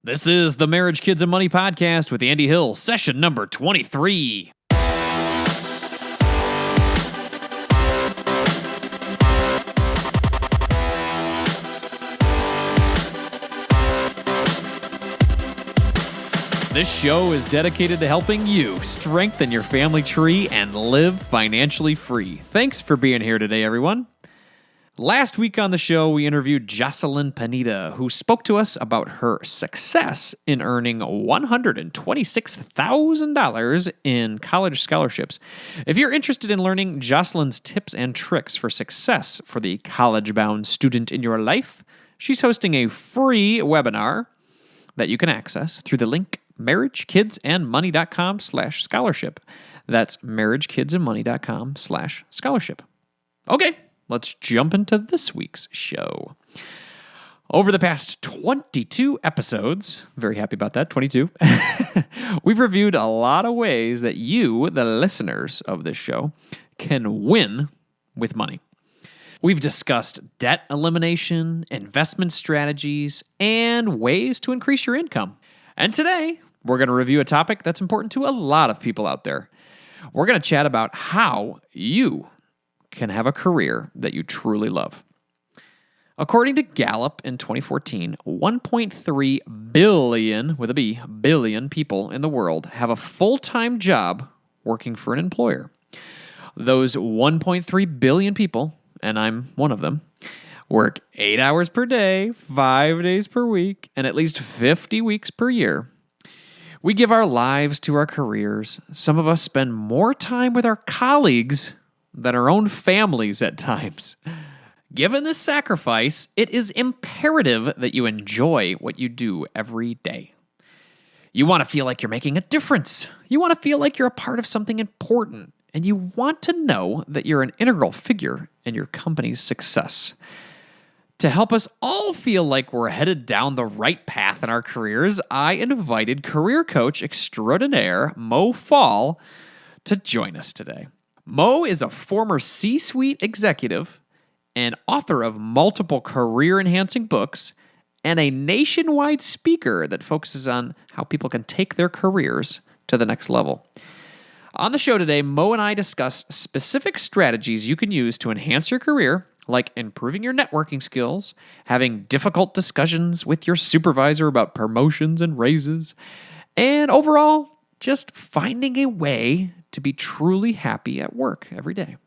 This is the Marriage, Kids, and Money podcast with Andy Hill, session number 23. This show is dedicated to helping you strengthen your family tree and live financially free. Thanks for being here today, everyone. Last week on the show, we interviewed Jocelyn Panetta, who spoke to us about her success in earning $126,000 in college scholarships. If you're interested in learning Jocelyn's tips and tricks for success for the college-bound student in your life, she's hosting a free webinar that you can access through the link marriagekidsandmoney.com/scholarship. That's marriagekidsandmoney.com/scholarship. Okay. Let's jump into this week's show. Over the past 22 episodes, very happy about that, 22, we've reviewed a lot of ways that you, the listeners of this show, can win with money. We've discussed debt elimination, investment strategies, and ways to increase your income. And today, we're going to review a topic that's important to a lot of people out there. We're going to chat about how you can have a career that you truly love. According to Gallup in 2014, 1.3 billion, with a B, billion people in the world have a full-time job working for an employer. Those 1.3 billion people, and I'm one of them, work 8 hours per day, 5 days per week, and at least 50 weeks per year. We give our lives to our careers. Some of us spend more time with our colleagues than our own families at times. Given this sacrifice, it is imperative that you enjoy what you do every day. You want to feel like you're making a difference. You want to feel like you're a part of something important, and you want to know that you're an integral figure in your company's success. To help us all feel like we're headed down the right path in our careers, I invited career coach extraordinaire Mo Faul to join us today. Mo is a former C-suite executive and author of multiple career-enhancing books and a nationwide speaker that focuses on how people can take their careers to the next level. On the show today, Mo and I discuss specific strategies you can use to enhance your career, like improving your networking skills, having difficult discussions with your supervisor about promotions and raises, and overall, just finding a way to be truly happy at work every day.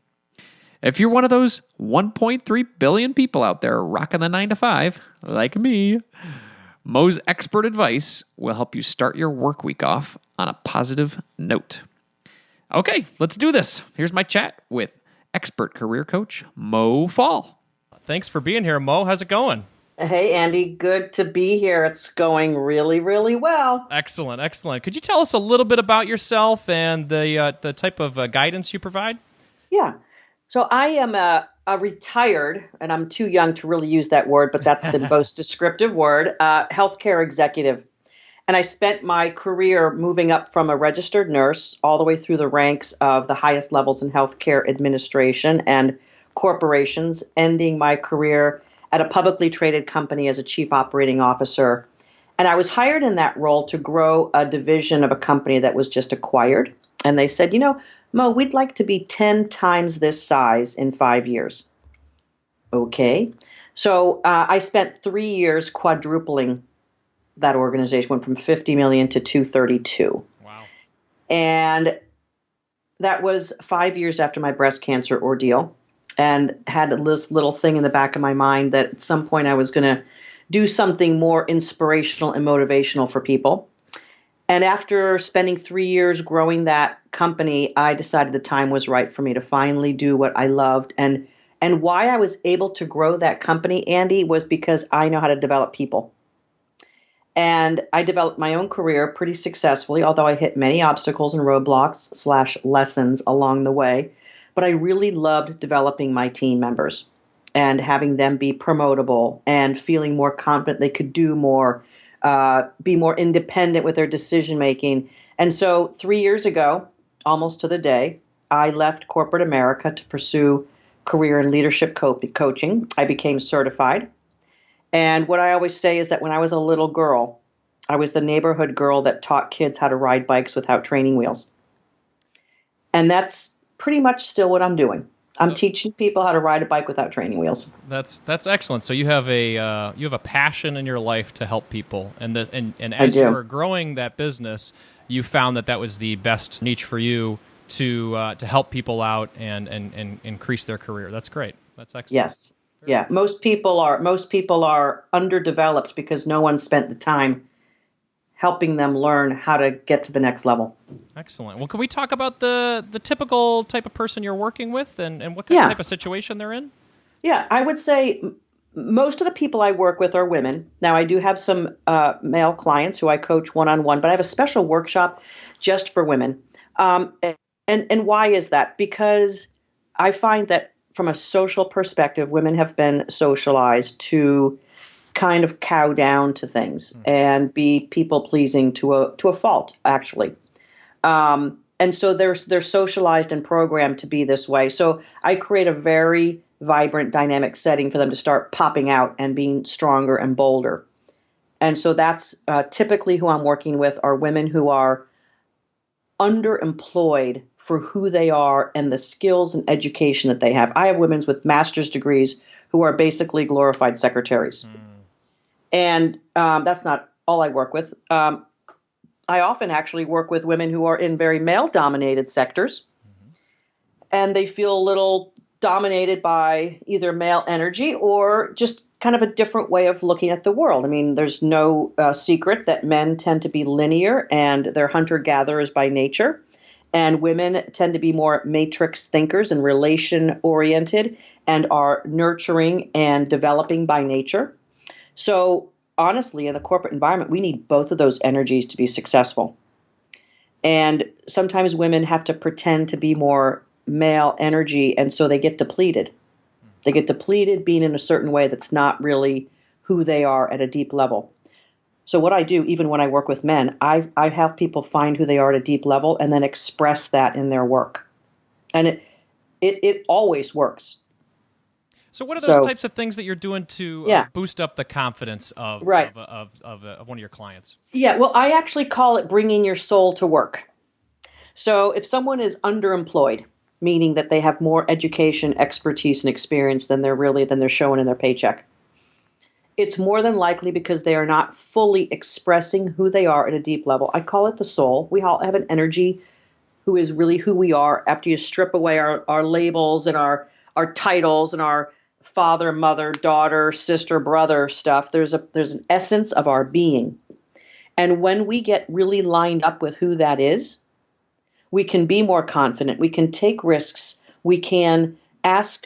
If you're one of those 1.3 billion people out there rocking the 9-to-5, like me, Mo's expert advice will help you start your work week off on a positive note. Okay, let's do this. Here's my chat with expert career coach Mo Faul. Thanks for being here, Mo. How's it going? Hey, Andy. Good to be here. It's going really, really well. Excellent, excellent. Could you tell us a little bit about yourself and the type of guidance you provide? Yeah. So I am a retired, and I'm too young to really use that word, but that's the most descriptive word, healthcare executive. And I spent my career moving up from a registered nurse all the way through the ranks of the highest levels in healthcare administration and corporations, ending my career at a publicly traded company as a chief operating officer. And I was hired in that role to grow a division of a company that was just acquired. And they said, Mo, we'd like to be 10 times this size in 5 years. Okay. So I spent 3 years quadrupling that organization, went from 50 million to 232. Wow. And that was 5 years after my breast cancer ordeal. And had this little thing in the back of my mind that at some point I was going to do something more inspirational and motivational for people. And after spending 3 years growing that company, I decided the time was right for me to finally do what I loved. And why I was able to grow that company, Andy, was because I know how to develop people. And I developed my own career pretty successfully, although I hit many obstacles and roadblocks / lessons along the way. But I really loved developing my team members and having them be promotable and feeling more confident they could do more, be more independent with their decision making. And so 3 years ago, almost to the day, I left corporate America to pursue career and leadership coaching. I became certified. And what I always say is that when I was a little girl, I was the neighborhood girl that taught kids how to ride bikes without training wheels. And that's pretty much still what I'm doing. I'm So- teaching people how to ride a bike without training wheels. That's excellent. So you have a passion in your life to help people, and I as do. you were growing that business, you found that was the best niche for you to help people out and increase their career. That's great. That's excellent. Yes. Yeah. Most people are underdeveloped because no one spent the time helping them learn how to get to the next level. Excellent. Well, can we talk about the typical type of person you're working with and what Yeah. type of situation they're in? Yeah, I would say most of the people I work with are women. Now, I do have some male clients who I coach one-on-one, but I have a special workshop just for women. And why is that? Because I find that from a social perspective, women have been socialized to kind of cow down to things and be people-pleasing to a fault, actually. And so they're socialized and programmed to be this way. So I create a very vibrant, dynamic setting for them to start popping out and being stronger and bolder. And so that's typically who I'm working with are women who are underemployed for who they are and the skills and education that they have. I have women with master's degrees who are basically glorified secretaries. And that's not all I work with. I often actually work with women who are in very male-dominated sectors, and they feel a little dominated by either male energy or just kind of a different way of looking at the world. I mean, there's no secret that men tend to be linear and they're hunter-gatherers by nature, and women tend to be more matrix thinkers and relation-oriented and are nurturing and developing by nature. So honestly, in a corporate environment, we need both of those energies to be successful. And sometimes women have to pretend to be more male energy, and so they get depleted. They get depleted being in a certain way that's not really who they are at a deep level. So what I do, even when I work with men, I have people find who they are at a deep level and then express that in their work. And it always works. So what are those So- types of things that you're doing to Yeah. boost up the confidence of Right. of one of your clients? Yeah, well, I actually call it bringing your soul to work. So if someone is underemployed, meaning that they have more education, expertise, and experience than they're showing in their paycheck, it's more than likely because they are not fully expressing who they are at a deep level. I call it the soul. We all have an energy who is really who we are after you strip away our labels and our titles and our father, mother, daughter, sister, brother stuff. There's an essence of our being. And when we get really lined up with who that is, we can be more confident. We can take risks. We can ask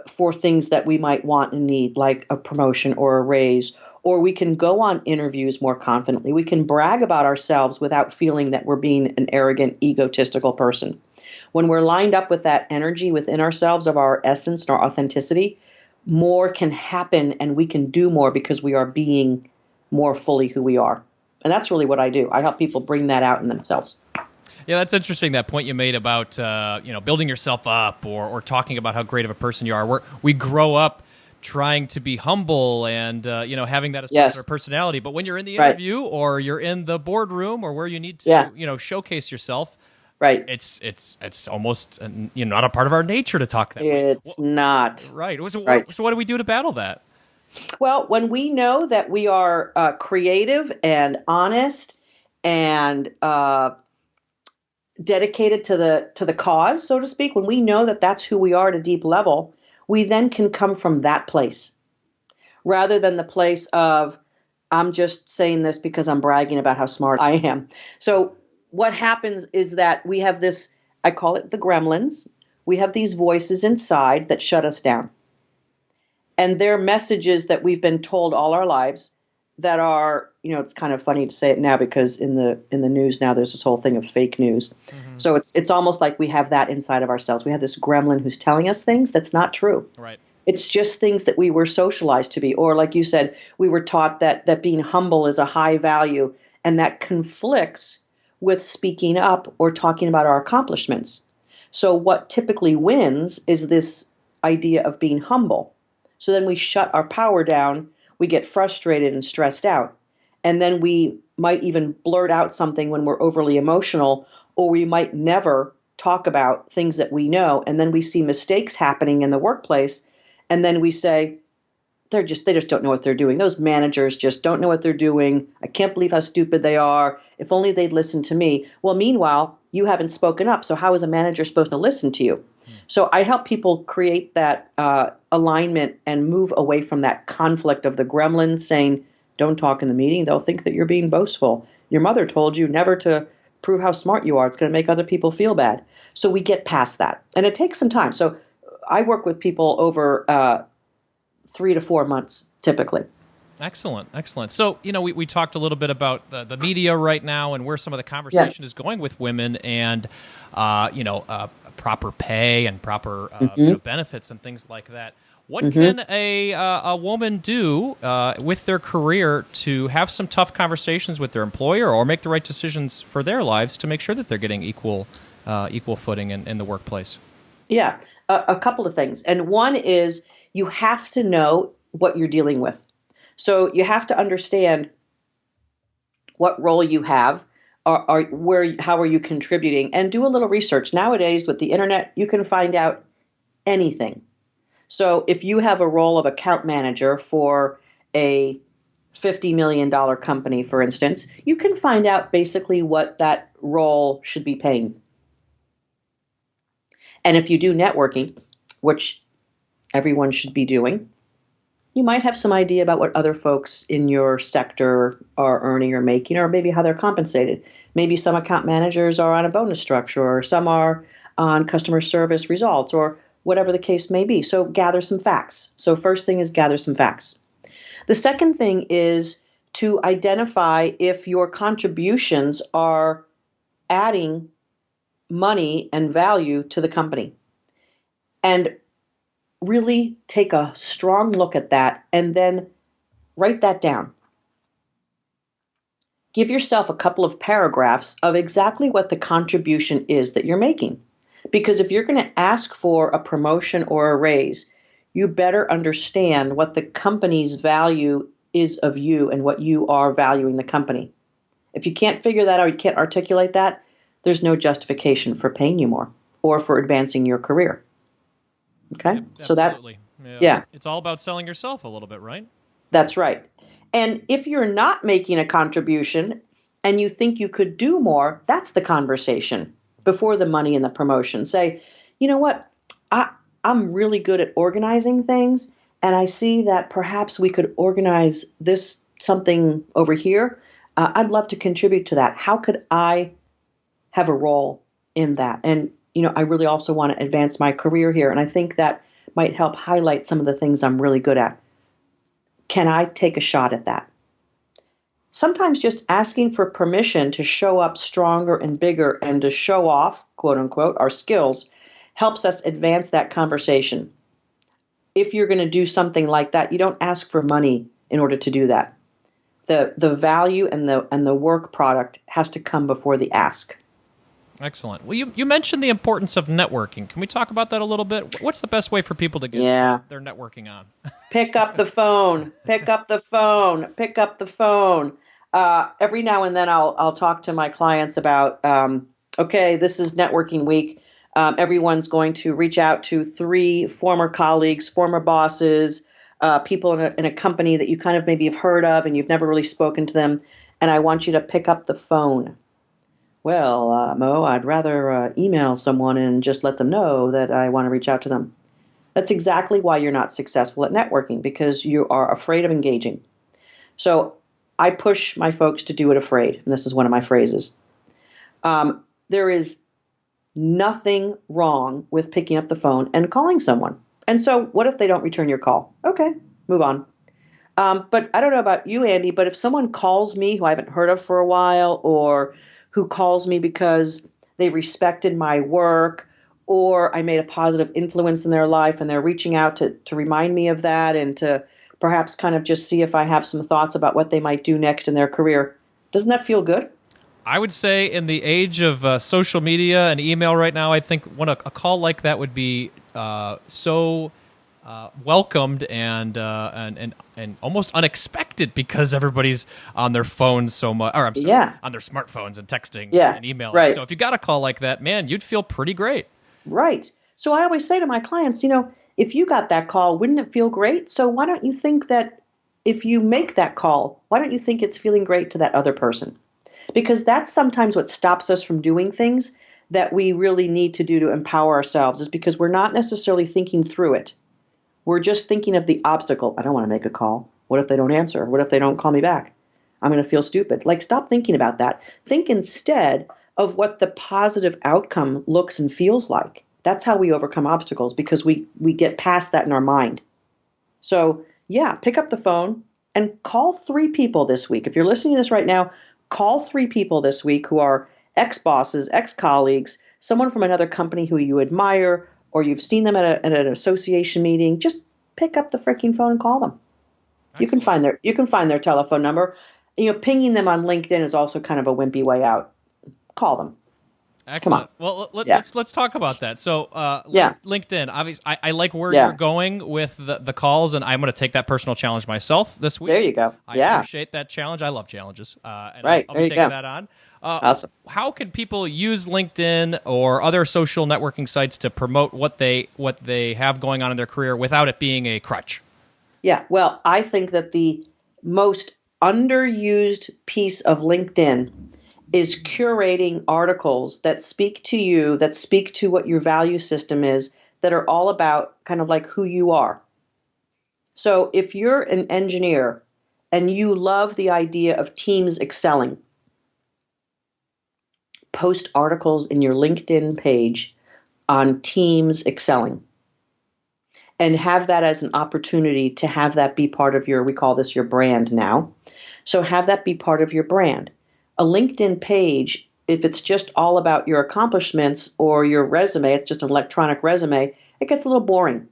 for things that we might want and need, like a promotion or a raise, or we can go on interviews more confidently. We can brag about ourselves without feeling that we're being an arrogant, egotistical person. When we're lined up with that energy within ourselves of our essence and our authenticity, more can happen and we can do more because we are being more fully who we are. And that's really what I do. I help people bring that out in themselves. Yeah, that's interesting. That point you made about building yourself up or talking about how great of a person you are. We grow up trying to be humble and having that as part of our personality. But when you're in the interview or you're in the boardroom or where you need to showcase yourself, right? It's almost not a part of our nature to talk that way. It's not. Right. So what do we do to battle that? Well, when we know that we are creative and honest and dedicated to the cause, so to speak, when we know that that's who we are at a deep level, we then can come from that place rather than the place of, I'm just saying this because I'm bragging about how smart I am. So what happens is that we have this, I call it the gremlins. We have these voices inside that shut us down. And they're messages that we've been told all our lives that are, it's kind of funny to say it now because in the news now there's this whole thing of fake news. Mm-hmm. So it's almost like we have that inside of ourselves. We have this gremlin who's telling us things that's not true. Right. It's just things that we were socialized to be. Or like you said, we were taught that being humble is a high value, and that conflicts with speaking up or talking about our accomplishments. So what typically wins is this idea of being humble. So then we shut our power down, we get frustrated and stressed out. And then we might even blurt out something when we're overly emotional, or we might never talk about things that we know. And then we see mistakes happening in the workplace. And then we say, they just don't know what they're doing. Those managers just don't know what they're doing. I can't believe how stupid they are. If only they'd listen to me. Well, meanwhile, you haven't spoken up. So how is a manager supposed to listen to you? So I help people create that alignment and move away from that conflict of the gremlins saying, don't talk in the meeting. They'll think that you're being boastful. Your mother told you never to prove how smart you are. It's going to make other people feel bad. So we get past that. And it takes some time. So I work with people over 3 to 4 months, typically. Excellent. So, we talked a little bit about the media right now and where some of the conversation is going with women and, proper pay and proper benefits and things like that. What can a woman do with their career to have some tough conversations with their employer or make the right decisions for their lives to make sure that they're getting equal footing in the workplace? Yeah, a couple of things. And one is you have to know what you're dealing with. So you have to understand what role you have, how are you contributing, and do a little research. Nowadays, with the internet, you can find out anything. So if you have a role of account manager for a $50 million company, for instance, you can find out basically what that role should be paying. And if you do networking, which everyone should be doing, you might have some idea about what other folks in your sector are earning or making, or maybe how they're compensated. Maybe some account managers are on a bonus structure, or some are on customer service results, or whatever the case may be. So gather some facts. So first thing is gather some facts. The second thing is to identify if your contributions are adding money and value to the company. And really take a strong look at that and then write that down. Give yourself a couple of paragraphs of exactly what the contribution is that you're making. Because if you're going to ask for a promotion or a raise, you better understand what the company's value is of you and what you are valuing the company. If you can't figure that out, you can't articulate that, there's no justification for paying you more or for advancing your career. Okay? Yep, so that, absolutely. Yeah. It's all about selling yourself a little bit, right? That's right. And if you're not making a contribution and you think you could do more, that's the conversation before the money and the promotion. Say, you know what? I'm really good at organizing things, and I see that perhaps we could organize this something over here. I'd love to contribute to that. How could I have a role in that? And I really also want to advance my career here. And I think that might help highlight some of the things I'm really good at. Can I take a shot at that? Sometimes just asking for permission to show up stronger and bigger and to show off, quote unquote, our skills helps us advance that conversation. If you're going to do something like that, you don't ask for money in order to do that. The value and the work product has to come before the ask. Excellent. Well, you mentioned the importance of networking. Can we talk about that a little bit? What's the best way for people to get their networking on? Pick up the phone. Pick up the phone. Pick up the phone. Every now and then I'll talk to my clients about, okay, this is networking week. Everyone's going to reach out to 3 former colleagues, former bosses, people in a company that you kind of maybe have heard of and you've never really spoken to them. And I want you to pick up the phone. Well, Mo, I'd rather email someone and just let them know that I want to reach out to them. That's exactly why you're not successful at networking, because you are afraid of engaging. So I push my folks to do it afraid. And this is one of my phrases. There is nothing wrong with picking up the phone and calling someone. And so what if they don't return your call? Okay, move on. But I don't know about you, Andy, but if someone calls me who I haven't heard of for a while, or who calls me because they respected my work, or I made a positive influence in their life and they're reaching out to remind me of that and to perhaps kind of just see if I have some thoughts about what they might do next in their career. Doesn't that feel good? I would say in the age of social media and email right now, I think a call like that would be so welcomed and almost unexpected because everybody's on their phones so much, or I'm sorry, on their smartphones and texting and emailing. Right. So if you got a call like that, man, you'd feel pretty great. Right. So I always say to my clients, you know, if you got that call, wouldn't it feel great? So why don't you think that if you make that call, why don't you think it's feeling great to that other person? Because that's sometimes what stops us from doing things that we really need to do to empower ourselves, is because we're not necessarily thinking through it. We're just thinking of the obstacle. I don't want to make a call. What if they don't answer? What if they don't call me back? I'm going to feel stupid. Like, stop thinking about that. Think instead of what the positive outcome looks and feels like. That's how we overcome obstacles, because we get past that in our mind. So, yeah, pick up the phone and call 3 people this week. If you're listening to this right now, call 3 people this week who are ex-bosses, ex-colleagues, someone from another company who you admire, or you've seen them at an association meeting. Just pick up the freaking phone and call them. Excellent. You can find their telephone number. You know, pinging them on LinkedIn is also kind of a wimpy way out. Call them. Excellent. Well, let's talk about that. So, LinkedIn. Obviously, I like where you're going with the calls, and I'm going to take that personal challenge myself this week. There you go. I appreciate that challenge. I love challenges, and I'll be taking that on. Awesome. How can people use LinkedIn or other social networking sites to promote what they have going on in their career without it being a crutch? Yeah. Well, I think that the most underused piece of LinkedIn is curating articles that speak to you, that speak to what your value system is, that are all about kind of like who you are. So if you're an engineer and you love the idea of teams excelling, post articles in your LinkedIn page on teams excelling, and have that as an opportunity to have that be part of we call this your brand now. So have that be part of your brand. A LinkedIn page, if it's just all about your accomplishments or your resume, it's just an electronic resume, it gets a little boring.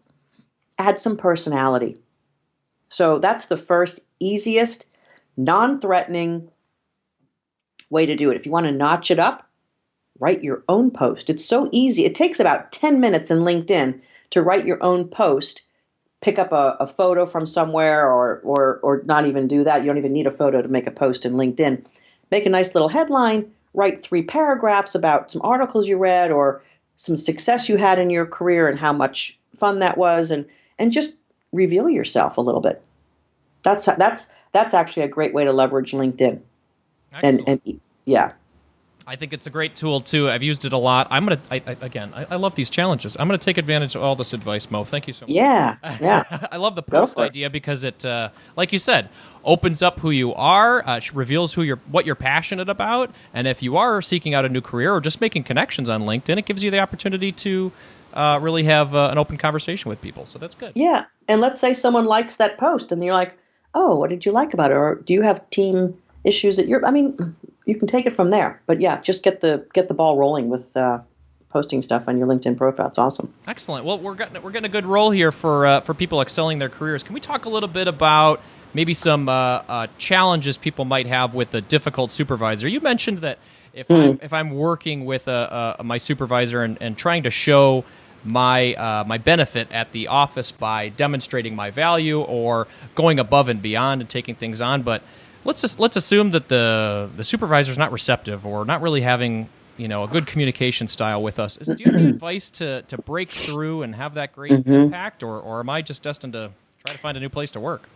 Add some personality. So that's the first easiest, non-threatening way to do it. If you want to notch it up, write your own post. It's so easy. It takes about 10 minutes in LinkedIn to write your own post. Pick up a photo from somewhere, or not even do that. You don't even need a photo to make a post in LinkedIn. Make a nice little headline, write 3 paragraphs about some articles you read or some success you had in your career and how much fun that was, and just reveal yourself a little bit. That's actually a great way to leverage LinkedIn. Excellent. And yeah. I think it's a great tool too. I've used it a lot. I love these challenges. I'm gonna take advantage of all this advice, Mo. Thank you so much. Yeah. I love the post idea because it, like you said, opens up who you are, reveals what you're passionate about, and if you are seeking out a new career or just making connections on LinkedIn, it gives you the opportunity to really have an open conversation with people. So that's good. Yeah, and let's say someone likes that post, and you're like, "Oh, what did you like about it?" Or do you have team issues that you can take it from there. But yeah, just get the ball rolling with posting stuff on your LinkedIn profile. It's awesome. Excellent. Well, we're getting a good role here for people excelling their careers. Can we talk a little bit about maybe some challenges people might have with a difficult supervisor? You mentioned that if I'm working with my supervisor and trying to show my benefit at the office by demonstrating my value or going above and beyond and taking things on, but let's assume that the supervisor's not receptive or not really having a good communication style with us. Do you have any advice to break through and have that great impact, or am I just destined to try to find a new place to work?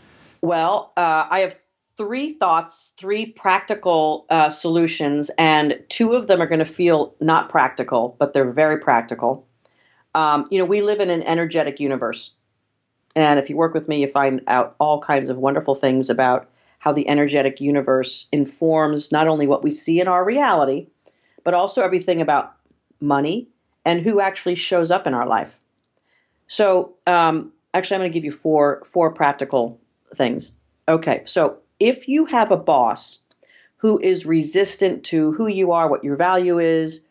Well, I have 3 thoughts, 3 practical solutions, and 2 of them are going to feel not practical, but they're very practical. We live in an energetic universe, and if you work with me, you find out all kinds of wonderful things about how the energetic universe informs not only what we see in our reality, but also everything about money and who actually shows up in our life. So actually, I'm going to give you four practical things. Okay, so if you have a boss who is resistant to who you are, what your value is,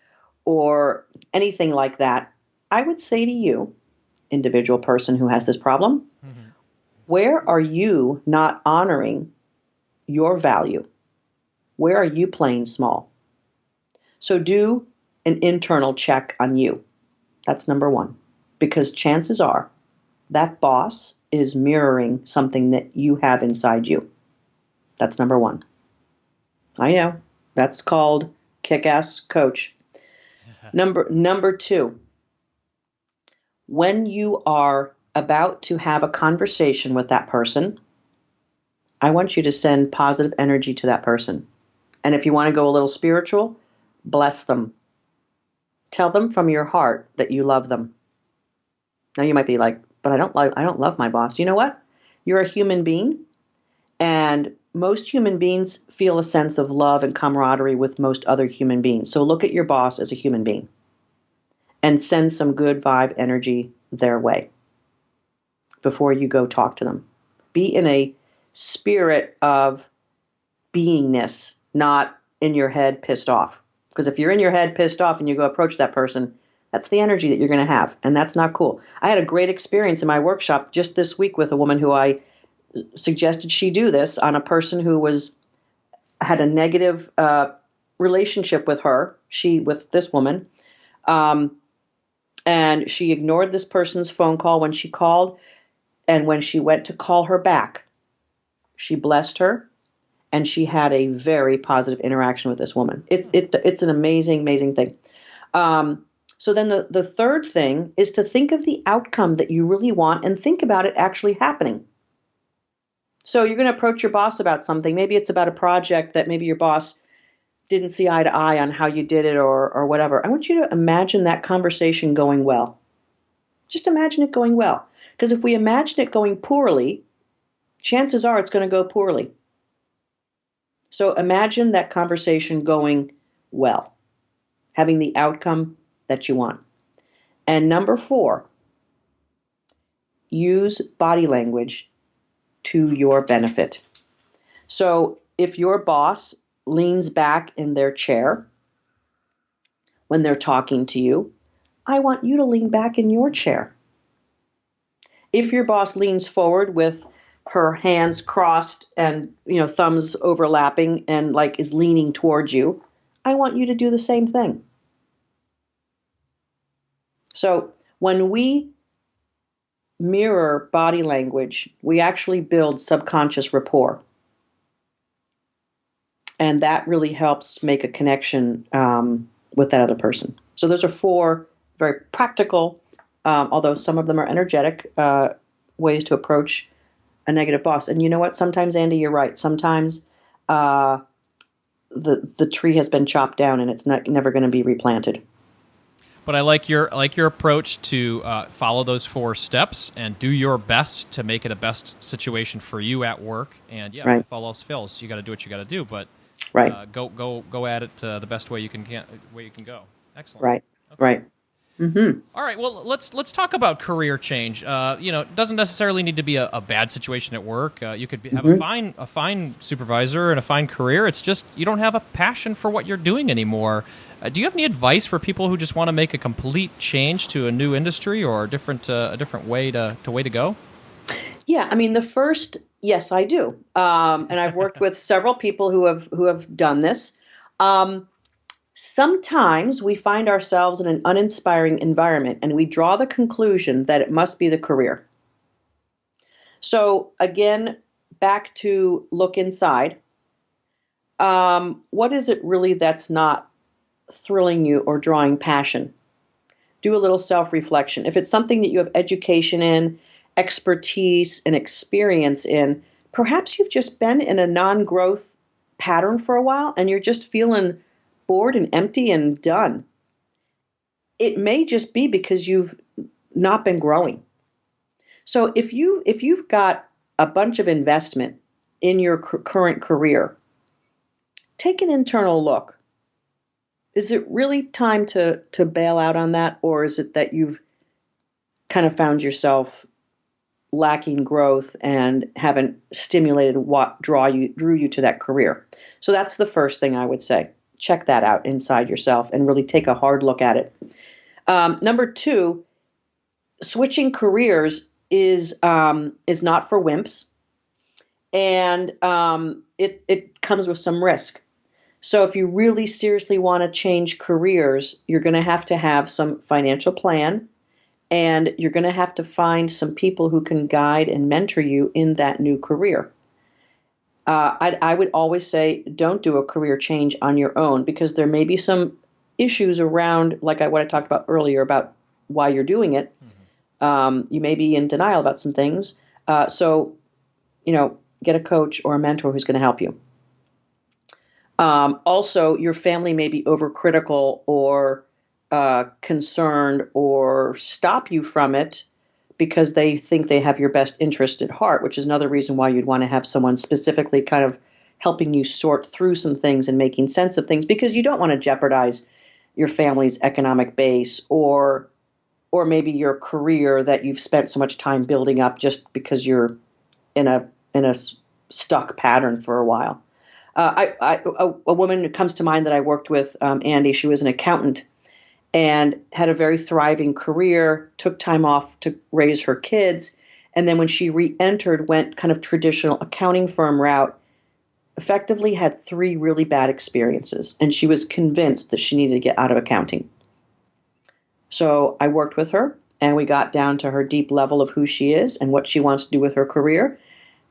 or anything like that, I would say to you, individual person who has this problem, where are you not honoring your value? Where are you playing small? So do an internal check on you. That's number 1, because chances are that boss is mirroring something that you have inside you. That's number one. I know. That's called kick-ass coach. Number two, when you are about to have a conversation with that person, I want you to send positive energy to that person. And if you want to go a little spiritual, bless them. Tell them from your heart that you love them. Now you might be like, but I don't love my boss. You know what? You're a human being, and most human beings feel a sense of love and camaraderie with most other human beings. So look at your boss as a human being and send some good vibe energy their way before you go talk to them. Be in a spirit of beingness, not in your head pissed off. Because if you're in your head pissed off and you go approach that person, that's the energy that you're going to have, and that's not cool. I had a great experience in my workshop just this week with a woman who I suggested she do this on a person who had a negative relationship with her, with this woman, and she ignored this person's phone call when she called, and when she went to call her back, she blessed her, and she had a very positive interaction with this woman. It's an amazing, amazing thing. So then the third thing is to think of the outcome that you really want and think about it actually happening. So you're going to approach your boss about something. Maybe it's about a project that maybe your boss didn't see eye to eye on how you did it or whatever. I want you to imagine that conversation going well. Just imagine it going well. Because if we imagine it going poorly, chances are it's going to go poorly. So imagine that conversation going well, having the outcome that you want. And number 4, use body language to your benefit. So if your boss leans back in their chair when they're talking to you, I want you to lean back in your chair. If your boss leans forward with her hands crossed and thumbs overlapping and is leaning towards you, I want you to do the same thing. So when we mirror body language, we actually build subconscious rapport. And that really helps make a connection with that other person. So those are 4 very practical, although some of them are energetic, ways to approach a negative boss. And you know what? Sometimes, Andy, you're right. Sometimes the tree has been chopped down and it's never going to be replanted. But I like your approach to follow those 4 steps and do your best to make it a best situation for you at work. And right. If all else fails, you got to do what you got to do. But right. Go at it the best way you can go. Excellent. Right. Okay. Right. Mm-hmm. All right. Well, let's talk about career change. It doesn't necessarily need to be a bad situation at work. You could have a fine supervisor and a fine career. It's just you don't have a passion for what you're doing anymore. Do you have any advice for people who just want to make a complete change to a new industry or a different way to go? Yeah, I mean, yes, I do, and I've worked with several people who have done this. Sometimes we find ourselves in an uninspiring environment, and we draw the conclusion that it must be the career. So again, back to look inside. What is it really that's not thrilling you or drawing passion? Do a little self-reflection. If it's something that you have education in, expertise, and experience in, perhaps you've just been in a non-growth pattern for a while and you're just feeling bored and empty and done. It may just be because you've not been growing. So if you've got a bunch of investment in your current career, take an internal look. Is it really time to bail out on that, or is it that you've kind of found yourself lacking growth and haven't stimulated what drew you to that career? So that's the first thing I would say. Check that out inside yourself and really take a hard look at it. Number 2, switching careers is not for wimps, and it comes with some risk. So if you really seriously want to change careers, you're going to have some financial plan And you're going to have to find some people who can guide and mentor you in that new career. I would always say don't do a career change on your own, because there may be some issues around, like what I talked about earlier about why you're doing it. You may be in denial about some things. So, get a coach or a mentor who's going to help you. Also, your family may be overcritical or concerned or stop you from it because they think they have your best interest at heart, which is another reason why you'd want to have someone specifically kind of helping you sort through some things and making sense of things, because you don't want to jeopardize your family's economic base or maybe your career that you've spent so much time building up just because you're in a stuck pattern for a while. A woman who comes to mind that I worked with, Andy, she was an accountant and had a very thriving career, took time off to raise her kids. And then when she re-entered, went kind of traditional accounting firm route, effectively had 3 really bad experiences. And she was convinced that she needed to get out of accounting. So I worked with her and we got down to her deep level of who she is and what she wants to do with her career.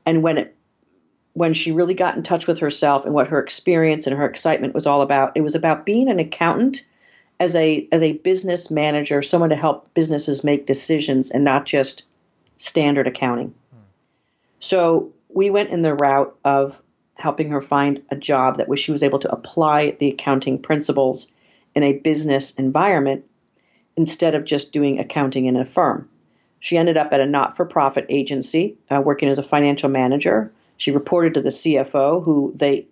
And when she really got in touch with herself and what her experience and her excitement was all about, it was about being an accountant as a business manager, someone to help businesses make decisions and not just standard accounting. So we went in the route of helping her find a job that she was able to apply the accounting principles in a business environment instead of just doing accounting in a firm. She ended up at a not-for-profit agency working as a financial manager. She reported to the CFO, who they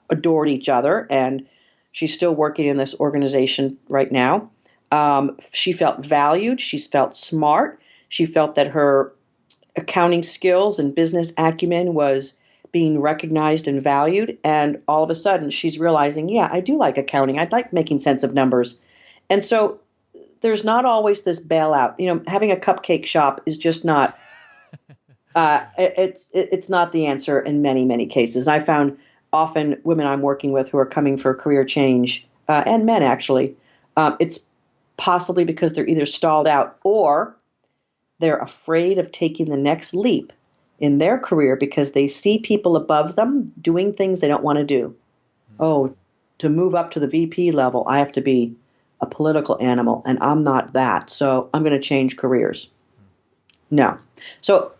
adored each other, and she's still working in this organization right now. She felt valued. She felt smart. She felt that her accounting skills and business acumen was being recognized and valued. And all of a sudden, she's realizing, yeah, I do like accounting. I'd like making sense of numbers. And so there's not always this bailout. Having a cupcake shop is just not. It's not the answer in many, many cases. I found often women I'm working with who are coming for a career change, and men actually, it's possibly because they're either stalled out or they're afraid of taking the next leap in their career because they see people above them doing things they don't want to do. Oh, to move up to the VP level, I have to be a political animal, and I'm not that, so I'm going to change careers. No. So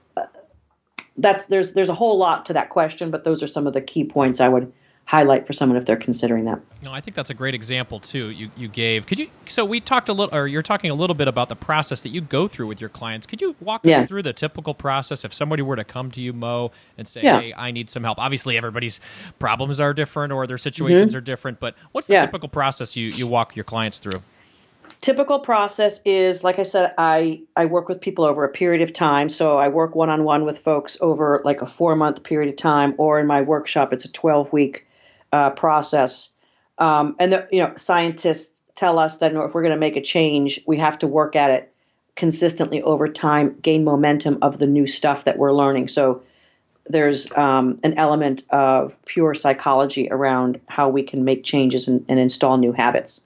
there's a whole lot to that question, but those are some of the key points I would highlight for someone if they're considering that. No, I think that's a great example too. You gave. So we talked a little, or you're talking a little bit about the process that you go through with your clients. Could you walk us through the typical process if somebody were to come to you, Mo, and say, "Hey, I need some help"? Obviously, everybody's problems are different or their situations are different, but what's the typical process you walk your clients through? Typical process is, like I said, I work with people over a period of time. So I work one-on-one with folks over like a 4-month period of time, or in my workshop, it's a 12-week process. And scientists tell us that if we're going to make a change, we have to work at it consistently over time, gain momentum of the new stuff that we're learning. So there's an element of pure psychology around how we can make changes and install new habits.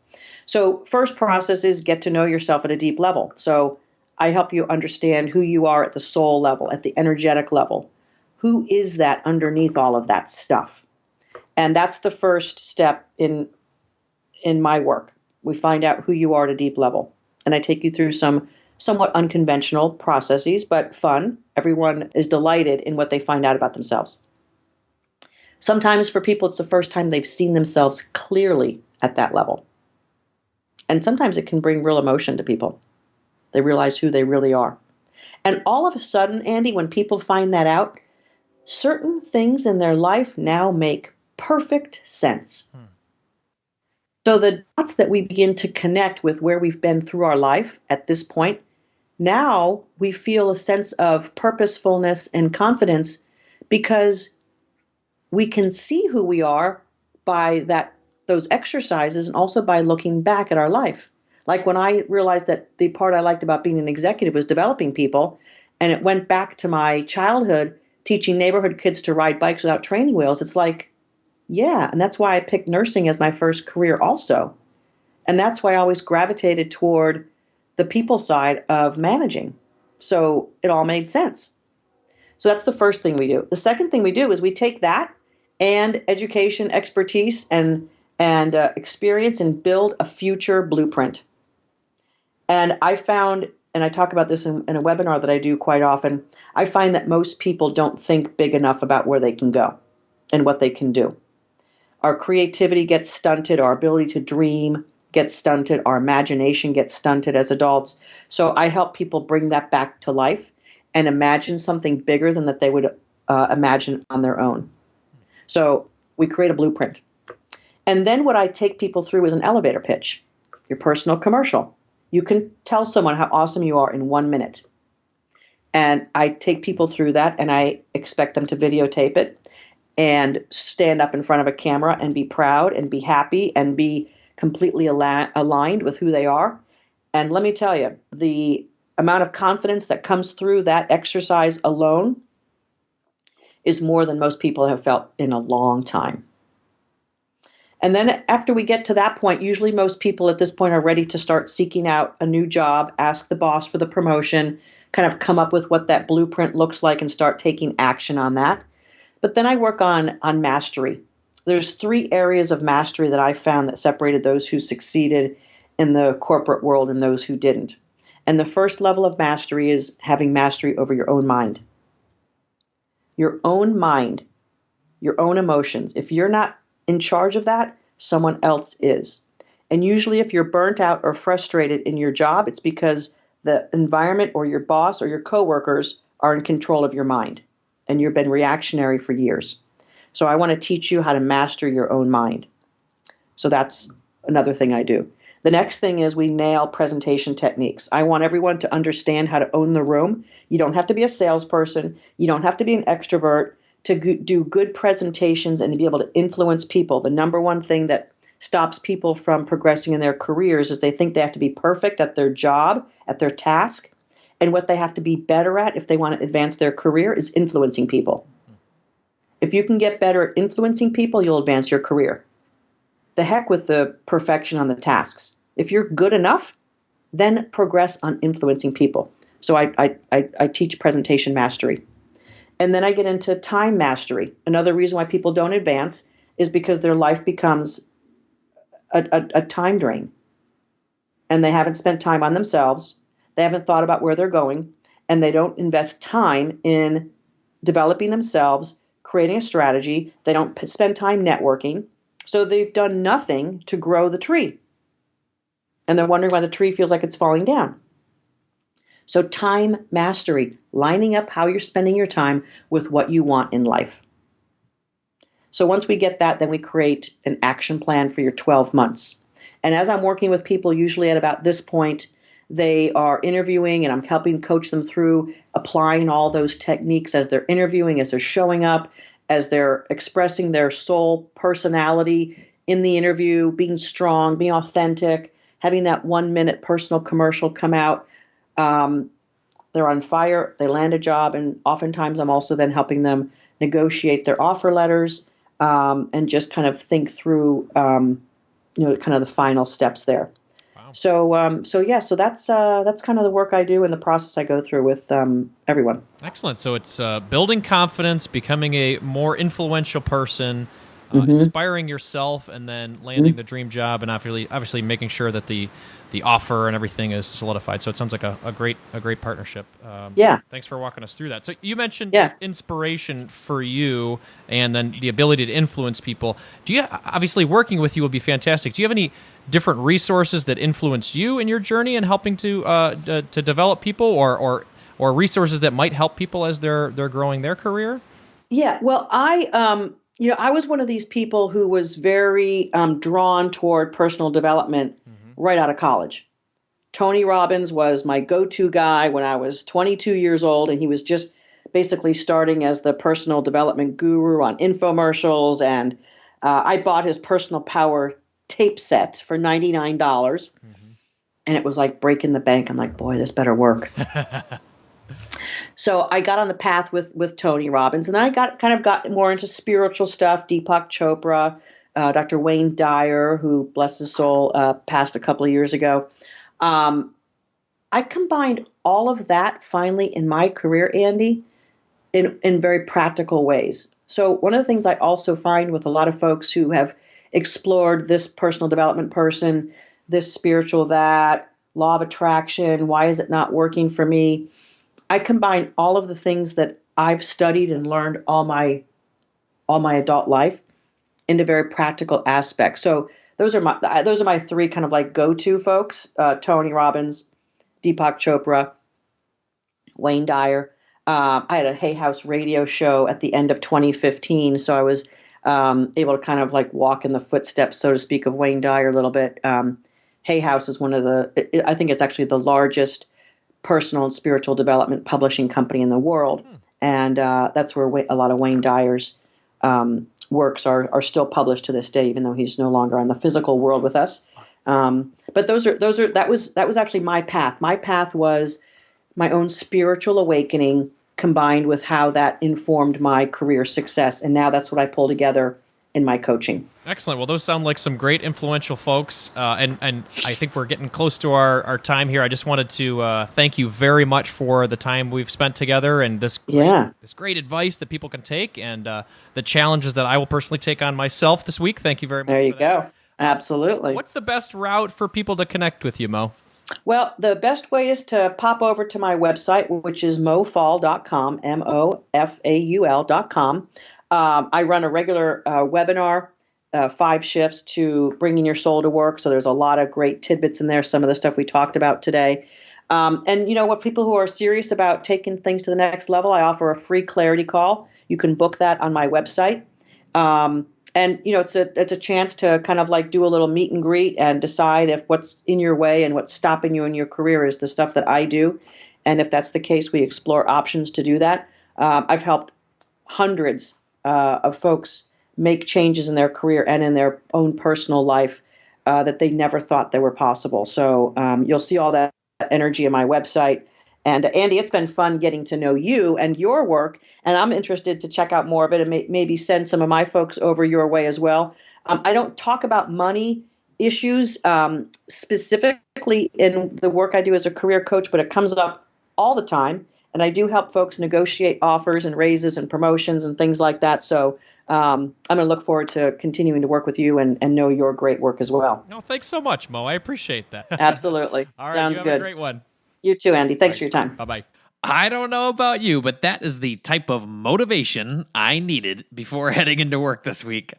So first process is get to know yourself at a deep level. So I help you understand who you are at the soul level, at the energetic level. Who is that underneath all of that stuff? And that's the first step in my work. We find out who you are at a deep level. And I take you through some somewhat unconventional processes, but fun. Everyone is delighted in what they find out about themselves. Sometimes for people, it's the first time they've seen themselves clearly at that level. And sometimes it can bring real emotion to people. They realize who they really are. And all of a sudden, Andy, when people find that out, certain things in their life now make perfect sense. So the dots that we begin to connect with where we've been through our life at this point, now we feel a sense of purposefulness and confidence because we can see who we are by those exercises and also by looking back at our life. Like when I realized that the part I liked about being an executive was developing people, and it went back to my childhood teaching neighborhood kids to ride bikes without training wheels. It's like, yeah, and that's why I picked nursing as my first career also. And that's why I always gravitated toward the people side of managing. So it all made sense. So that's the first thing we do. The second thing we do is we take that and education, expertise, and experience and build a future blueprint. And I found, and I talk about this in a webinar that I do quite often, I find that most people don't think big enough about where they can go and what they can do. Our creativity gets stunted, our ability to dream gets stunted, our imagination gets stunted as adults. So I help people bring that back to life and imagine something bigger than that they would imagine on their own. So we create a blueprint. And then what I take people through is an elevator pitch, your personal commercial. You can tell someone how awesome you are in 1 minute. And I take people through that, and I expect them to videotape it and stand up in front of a camera and be proud and be happy and be completely aligned with who they are. And let me tell you, the amount of confidence that comes through that exercise alone is more than most people have felt in a long time. And then after we get to that point, usually most people at this point are ready to start seeking out a new job, ask the boss for the promotion, kind of come up with what that blueprint looks like and start taking action on that. But then I work on mastery. There's 3 areas of mastery that I found that separated those who succeeded in the corporate world and those who didn't. And the first level of mastery is having mastery over your own mind. Your own mind, your own emotions. If you're not in charge of that, someone else is. And usually if you're burnt out or frustrated in your job, it's because the environment or your boss or your coworkers are in control of your mind and you've been reactionary for years. So I want to teach you how to master your own mind. So that's another thing I do. The next thing is we nail presentation techniques. I want everyone to understand how to own the room. You don't have to be a salesperson. You don't have to be an extrovert to do good presentations and to be able to influence people. The number one thing that stops people from progressing in their careers is they think they have to be perfect at their job, at their task. And what they have to be better at if they want to advance their career is influencing people. If you can get better at influencing people, you'll advance your career. The heck with the perfection on the tasks. If you're good enough, then progress on influencing people. So I teach presentation mastery. And then I get into time mastery. Another reason why people don't advance is because their life becomes a time drain. And they haven't spent time on themselves. They haven't thought about where they're going. And they don't invest time in developing themselves, creating a strategy. They don't spend time networking. So they've done nothing to grow the tree. And they're wondering why the tree feels like it's falling down. So time mastery, lining up how you're spending your time with what you want in life. So once we get that, then we create an action plan for your 12 months. And as I'm working with people, usually at about this point, they are interviewing and I'm helping coach them through applying all those techniques as they're interviewing, as they're showing up, as they're expressing their soul personality in the interview, being strong, being authentic, having that 1 minute personal commercial come out. They're on fire, they land a job, and oftentimes I'm also then helping them negotiate their offer letters and just kind of think through, kind of the final steps there. Wow. So that's kind of the work I do and the process I go through with everyone. Excellent. So it's building confidence, becoming a more influential person, inspiring yourself, and then landing the dream job, and obviously making sure that the offer and everything is solidified. So it sounds like a great partnership. Yeah. Thanks for walking us through that. So you mentioned inspiration for you, and then the ability to influence people. Obviously working with you will be fantastic. Do you have any different resources that influence you in your journey in helping to develop people, or resources that might help people as they're growing their career? Yeah. Well, I was one of these people who was very drawn toward personal development right out of college. Tony Robbins was my go-to guy when I was 22 years old, and he was just basically starting as the personal development guru on infomercials. And I bought his personal power tape set for $99, and it was like breaking the bank. I'm like, boy, this better work. So I got on the path with Tony Robbins, and then I got more into spiritual stuff. Deepak Chopra, Dr. Wayne Dyer, who, bless his soul, passed a couple of years ago. I combined all of that finally in my career, Andy, in very practical ways. So one of the things I also find with a lot of folks who have explored this personal development person, this spiritual that, law of attraction, why is it not working for me? I combine all of the things that I've studied and learned all my adult life into very practical aspects. So those are my three kind of like go-to folks: Tony Robbins, Deepak Chopra, Wayne Dyer. I had a Hay House radio show at the end of 2015, so I was able to kind of like walk in the footsteps, so to speak, of Wayne Dyer a little bit. Hay House is I think it's actually the largest personal and spiritual development publishing company in the world, and that's where a lot of Wayne Dyer's works are still published to this day, even though he's no longer on the physical world with us. But that was actually my path. My path was my own spiritual awakening combined with how that informed my career success. And now that's what I pull together in my coaching. Excellent. Well, those sound like some great influential folks. And I think we're getting close to our time here. I just wanted to thank you very much for the time we've spent together and this great advice that people can take and the challenges that I will personally take on myself this week. Thank you very much. There you go. Absolutely. What's the best route for people to connect with you, Mo? Well, the best way is to pop over to my website, which is mofaul.com, mofaul.com. I run a regular webinar, 5 shifts to bringing your soul to work. So there's a lot of great tidbits in there, some of the stuff we talked about today. And what people who are serious about taking things to the next level, I offer a free clarity call. You can book that on my website. And it's a chance to kind of like do a little meet and greet and decide if what's in your way and what's stopping you in your career is the stuff that I do. And if that's the case, we explore options to do that. I've helped hundreds of folks make changes in their career and in their own personal life that they never thought they were possible. So you'll see all that energy on my website. And Andy, it's been fun getting to know you and your work, and I'm interested to check out more of it and maybe send some of my folks over your way as well. I don't talk about money issues specifically in the work I do as a career coach, but it comes up all the time, and I do help folks negotiate offers and raises and promotions and things like that. So I'm going to look forward to continuing to work with you and know your great work as well. No, thanks so much, Mo. I appreciate that. Absolutely. All right, Sounds you have good. a great one. You too, Andy. Thanks for your time. Bye-bye. I don't know about you, but that is the type of motivation I needed before heading into work this week.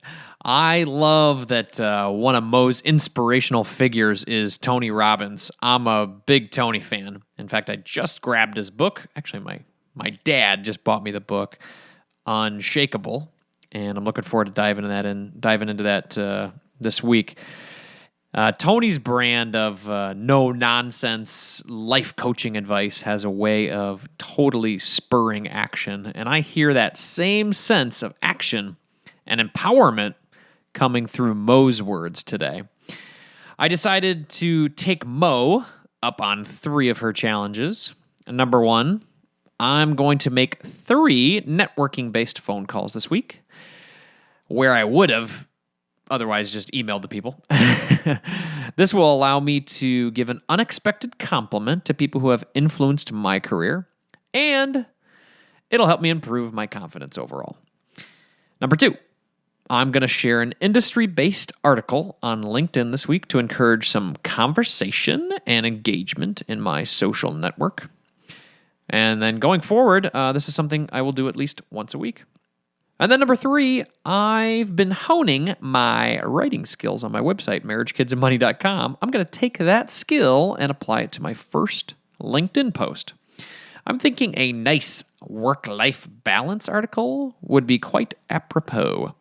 I love that one of Mo's inspirational figures is Tony Robbins. I'm a big Tony fan. In fact, I just grabbed his book. Actually, my dad just bought me the book, Unshakable, and I'm looking forward to diving into that this week. Tony's brand of no-nonsense life coaching advice has a way of totally spurring action, and I hear that same sense of action and empowerment coming through Mo's words today. I decided to take Mo up on 3 of her challenges. Number 1, I'm going to make 3 networking-based phone calls this week, where I would have otherwise just emailed the people. This will allow me to give an unexpected compliment to people who have influenced my career, and it'll help me improve my confidence overall. Number 2, I'm going to share an industry-based article on LinkedIn this week to encourage some conversation and engagement in my social network. And then going forward, this is something I will do at least once a week. And then number 3, I've been honing my writing skills on my website, marriagekidsandmoney.com. I'm going to take that skill and apply it to my first LinkedIn post. I'm thinking a nice work-life balance article would be quite apropos.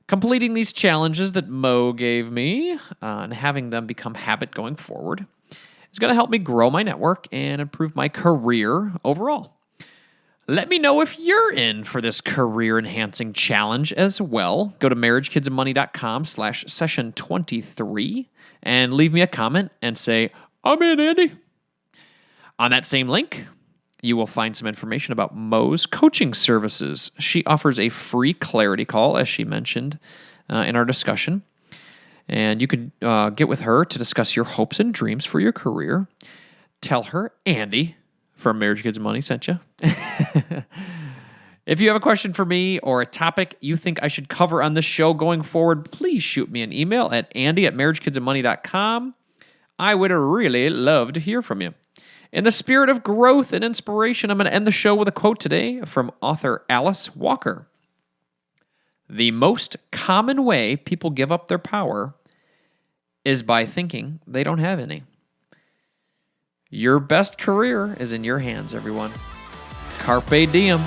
Completing these challenges that Mo gave me and having them become habit going forward is going to help me grow my network and improve my career overall. Let me know if you're in for this career-enhancing challenge as well. Go to marriagekidsandmoney.com/session23 and leave me a comment and say, I'm in, Andy. On that same link, you will find some information about Mo's coaching services. She offers a free clarity call, as she mentioned in our discussion. And you can get with her to discuss your hopes and dreams for your career. tell her Andy from Marriage, Kids, and Money sent you. If you have a question for me or a topic you think I should cover on this show going forward, please shoot me an email at andy@marriagekidsandmoney.com. I would really love to hear from you. In the spirit of growth and inspiration, I'm going to end the show with a quote today from author Alice Walker. The most common way people give up their power is by thinking they don't have any. Your best career is in your hands, everyone. Carpe diem.